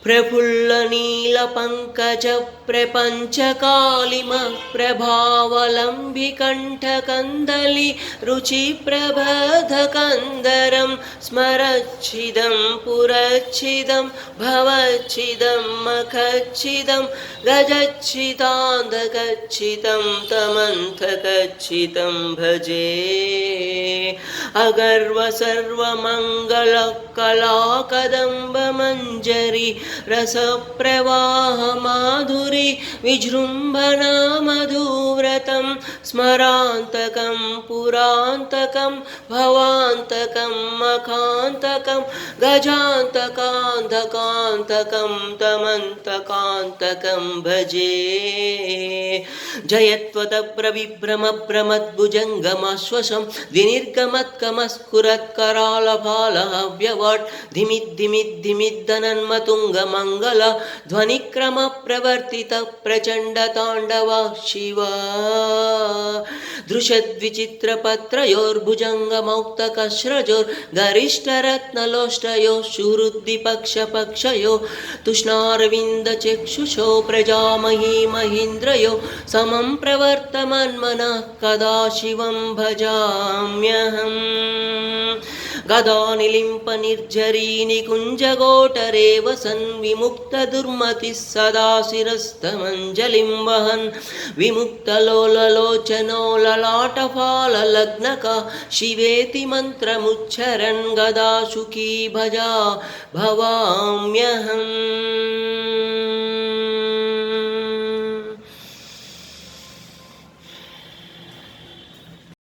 प्रफुल्लनीलपङ्कजप्रपञ्चकालिमप्रभावलम्बिकण्ठकन्दली रुचिप्रबधकन्दरं स्मरच्छिदं पुरच्छिदं भवच्छिदं मखच्छिदं गजच्छिदान्धकच्छिदं तमन्थकच्छिदं भजे अगर्वसर्वमङ्गलकलाकदम्बमञ्जरी रसप्रवाहमाधुरी विजृम्भणा मधुव्रतं स्मरान्तकं पुरान्तकं भवान्तकं मखान्तकं गजान्तकान्धकान्तकं तमन्तकान्तकं भजे जयत्वतप्रविभ्रमभ्रमद्भुजङ्गमाश्वसं द्विनिर्गमत्कमस्कुरत्करालभालहव्यवट् धिमिद्धिमिद्धिमिद्धनन्मतुङ्गमङ्गल ध्वनिक्रमप्रवर्तितप्रचण्डताण्डव शिवा दृशद्विचित्रपत्रयोर्भुजङ्गमौक्तकस्रजोर्गरिष्ठरत्नलोष्टयोः सुहृद्विपक्षपक्षयो तुष्णारविन्दचक्षुषो प्रजामही महीन्द्रयो समं प्रवर्तमन्मनः कदा शिवं भजाम्यहम् गदानिलिम्पनिर्झरी निकुञ्जगोटरे वसन् विमुक्तदुर्मतिः सदा शिरस्तमञ्जलिं वहन् विमुक्तलोललोचनो ललाटफाललग्नका शिवेति मन्त्रमुच्चरन् गदा सुखी भजा भवाम्यहम्।